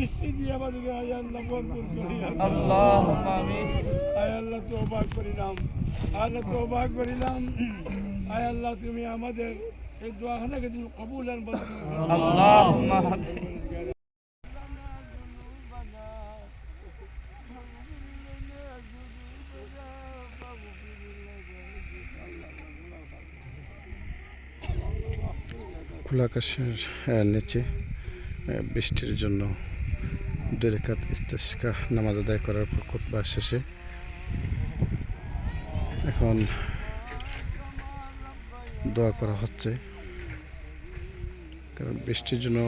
বৃষ্টি দিয়ে আমাদের আয় আল্লাহ ভরপুর করিলাম। আল্লাহুম্মা আমিন। আয় আল্লাহ তওবা করিলাম, আল্লাহ তওবা করিলাম। আয় আল্লাহ তুমি আমাদের এই দোয়াখানাকে তুমি কবুল আর মঞ্জুর করো। আল্লাহুম্মা আমিন। খোলা আকাশের নিচে বৃষ্টির জন্য 2 রাকাত ইস্তেসকা নামাজ আদায় করার পর খুতবা শেষে এখন দোয়া করা হচ্ছে, কারণ বৃষ্টির জন্য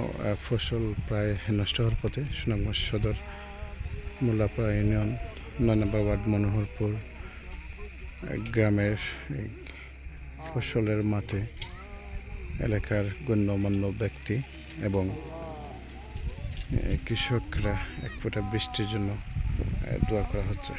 ফসল প্রায় নষ্ট হওয়ার পথে। সুনামগঞ্জ সদর মোল্লাপাড়া ইউনিয়ন 9 নম্বর ওয়ার্ড মনোহরপুর গ্রামের ফসলের মাঠে এলাকার গণ্যমান্য ব্যক্তি এবং কৃষকরা এক ফোঁটা বৃষ্টির জন্য দোয়া করা হচ্ছে।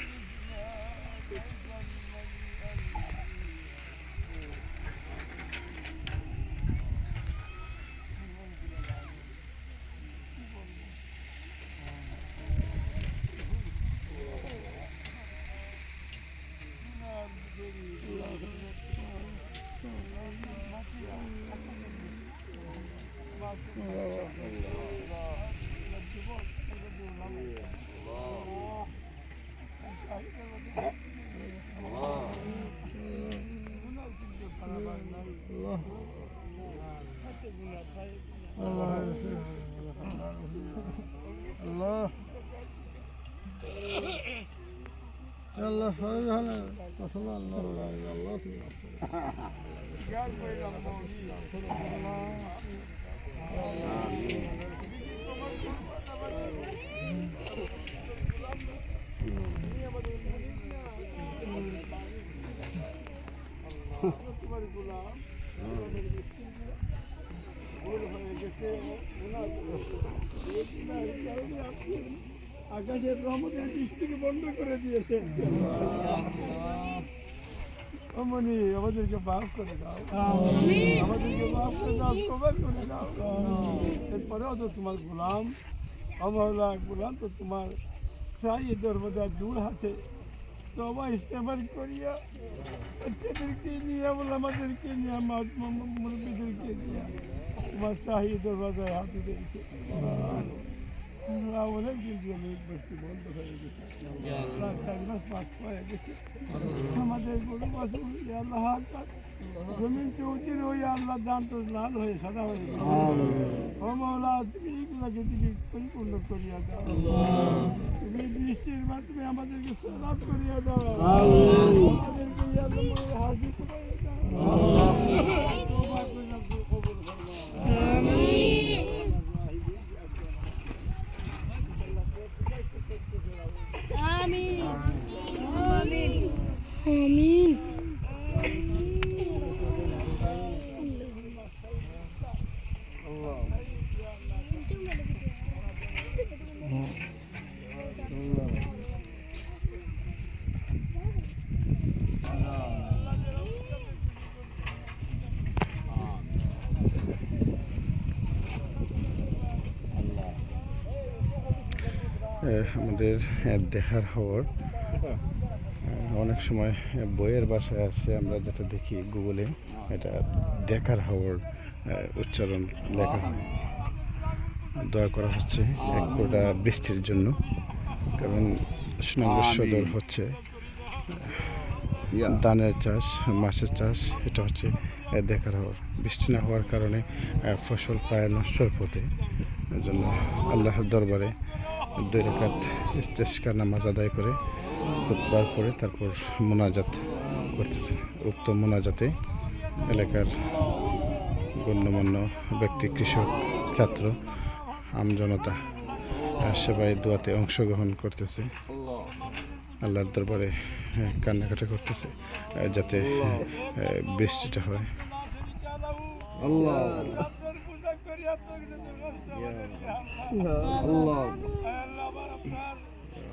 আকাশের রহমতের বৃষ্টিকে বন্ধ করে দিয়েছে। অমনি আমাদেরকে মাফ করে দাও, আমাদেরকে মাফ করে দাও, তওবা করে দাও। এরপরেও তো তোমার গোলাম আমলা গোলাম তো তোমার শাহী দরবাজা দূর হাতে তওবা ইস্তেগফার করিয়া তাদেরকে নিয়ে বলে আমাদেরকে নিয়ে মুরব্বীদেরকে নিয়ে তোমার শাহী দরবাজায় হাতে দিয়েছে। অনেক দিন দিয়ে বৃষ্টি বন্ধ হয়ে গেছে, 4 মাস 5 হয়ে গেছে। আমাদের গরু বাছুর আল্লাহ জমিন চৌচির ওই আল্লাহ দান তো লাল হয়ে সাদা হয়ে গেছে। ও মাওলা তুমি এগুলাকে তুমি পরিপূর্ণ করিয়া দাও, তুমি বৃষ্টির মাধ্যমে আমাদেরকে সালাদ করিয়া দাও, আমাদেরকে হাসি করিয়া آمين آمين آمين আমাদের দেখার হওয়ার অনেক সময় বইয়ের ভাষায় আছে, আমরা যেটা দেখি গুগলে এটা দেখার হওয়ার উচ্চারণ লেখা হয়। দোয়া করা হচ্ছে এক ফোঁটা বৃষ্টির জন্য, কারণ সুনামগঞ্জ সদর হচ্ছে ধানের চাষ, মাছের চাষ, এটা হচ্ছে দেখার হওয়ার। বৃষ্টি না হওয়ার কারণে ফসল প্রায় নষ্টর পথে। এজন্য আল্লাহর দরবারে 2 রাকাত ইস্তেসকা নামাজ আদায় করে খুতবার পরে তারপর মোনাজাত করতেছে। উক্ত মোনাজাতে এলাকার গণ্যমান্য ব্যক্তি, কৃষক, ছাত্র, আমজনতা সবাই দোয়াতে অংশগ্রহণ করতেছে। আল্লাহর দরবারে কান্নাকাটা করতেছে যাতে বৃষ্টিটা হয়।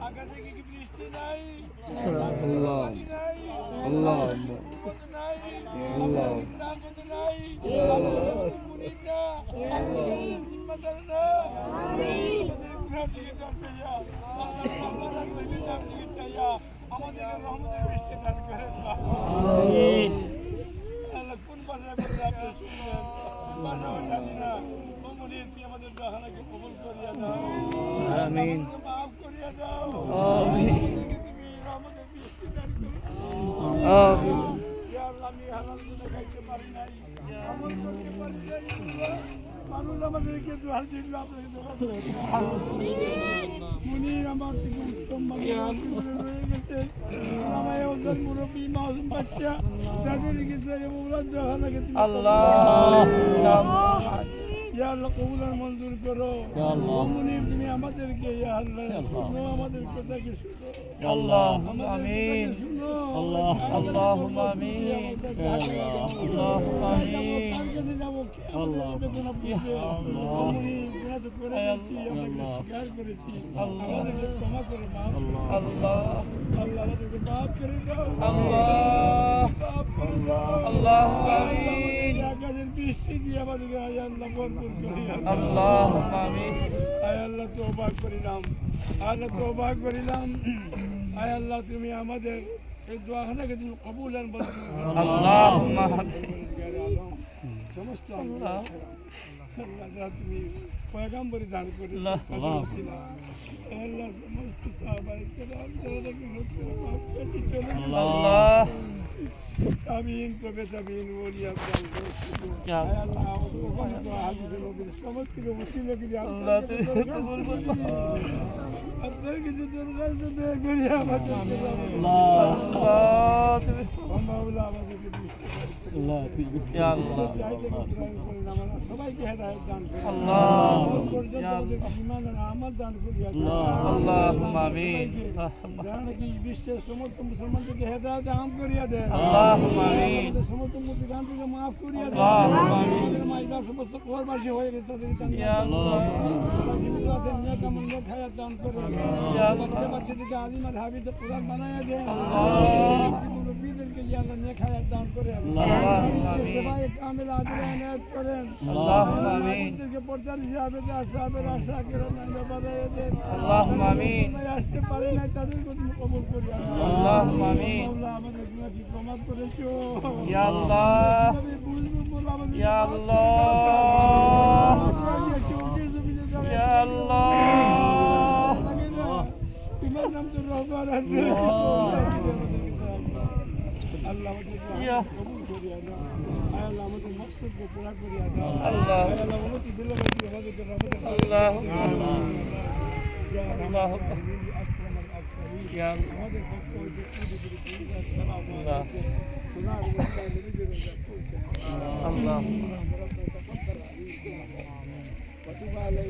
আকাশে কি বৃষ্টি নাই, আল্লাহ আল্লাহ আল্লাহ নাই দুনিয়ার দিকে চাইয়া আল্লাহ আল্লাহর রহিমের দিকে চাইয়া আমাদের রহমতের বৃষ্টি দান করেন আল্লাহ কোন ভাষা করে আপনি শুনলেন ভাষাও জানি না অমনি তুমি আমাদের দোহানাকে কবুল করিয়া দাও আমিন মাফ করিয়া দাও আমিন তুমি রহমতের বৃষ্টি দান করো আমিন ইয়া আল্লাহ আমি হালাল গুনাহ খাইতে পারি নাই আমল করতে পারি নাই আল্লাহ মানুষ আমাদেরকে দোহার দিল আপনাকে দোয়া করে মুনি আমার থেকে উত্তম রয়ে গেছে আমায় ওজন মুরব্বী মাসুম বাচ্চা যাদের গেছে ওগুলোর দোহানাকে আল্লাহ ইয়া আল্লাহ কবুল মঞ্জুর করো মুনি তুমি আমাদেরকে ইয়া আল্লাহ শুনো আমাদের কথা কি শুনো আল্লাহ আমাদের কথা কি শুনো আল্লাহ আল্লাহুম্মা আমিন আল্লাহুম্মা আমিন আল্লাহ স্বীকার করেছি আমাদেরকে ক্ষমা করে মাফ আল্লাহ আল্লাহ আমাদেরকে মাফ করে দাও আল্লাহ মাফ করে দাও আল্লাহুম্মা আমিন আকাশের বৃষ্টি দিয়ে আমাদেরকে আয় আল্লাহ ভরপুর করি আল্লাহুম্মা আমিন আয় আল্লাহ তওবা করিলাম আল্লাহ তওবা করিলাম আয় আল্লাহ তুমি আমাদের এই দোয়াখানাকে তুমি কবুল আর মঞ্জুর করো। আল্লাহুম্মা আমিন সমস্ত আল্লাহ আল্লাহ তুমি পয়গাম্বরী দান করে আল্লাহ। আল্লাহ সমস্ত সাহাবায়ে কেরাম যারা নাকি রসুল পাক পেতে চলে আল্লাহ তাবিঈন তবে তাবিঈন ওলিয়া দান করে ইয়া আয় আল্লাহ ওখানে তো হাদিসে নবীর সমস্ত ওসিলা করে আল্লাহ তুমি কবুল করো আপনার কিছু দরকার তো দয়া করে আমাদের আল্লাহ তুমি মাওলা আমাদেরকে ইয়া আল্লাহ সবাইকে হেদায়েত দান করে আল্লাহ আমার দান করিয়া আল্লাহুম্মা আমিন যারা নাকি বিশ্বের সমস্ত মুসলমানদেরকে হেদায়েত আম করিয়া দেয় আল্লাহুম্মা আমিন সমস্ত মুসলমান থেকে মাফ করিয়া দেয় আল্লাহুম্মা আমিন আমাদের মাইদা সমস্ত কোরবাসী হয়ে গেছে তাদেরকে ইয়া আল্লাহ হায়াত দান করে ইয়া আল্লাহ বাচ্চা বাচ্চাদেরকে আলিম আর হাবিদ কোরআন বানায়া দেয় আল্লাহ মুরব্বীদেরকে ইয়া আল্লাহ নেক হায়াত দান করে আল্লাহুম্মা আমিন সেবায়ে কামিল আদিলে এনায়েত করেন আল্লাহুম্মা আমিন আমাদেরকে পর্দার হিসাবে সাহাবের আশা করে নামে বাড়াইয়া দেন আল্লাহুম্মা আমিন আসতে পারে না তাদেরকে তুমি কবুল করিয়া আল্লাহুম্মা আমিন আল্লাহ আমাদের গুনাহ কি ক্ষমা করেছো ইয়া আল্লাহ আমি বুঝবো বলে আমাদের ইয়া আল্লাহ ইয়া আল্লাহ তোমার নাম তো রহমান আর আল্লাহ আমাদের ইয়া কবুল করিয়া দাও আল্লাহ আমাদের মকসদকে পুরা করিয়া দাও আল্লাহ আল্লাহ উন্নতি দিলে আমাদেরকে রহমতের আল্লাহুম্মা আল্লাহ ইয়া আমাদের পক্ষ হইতে আল্লাহ আল্লাহ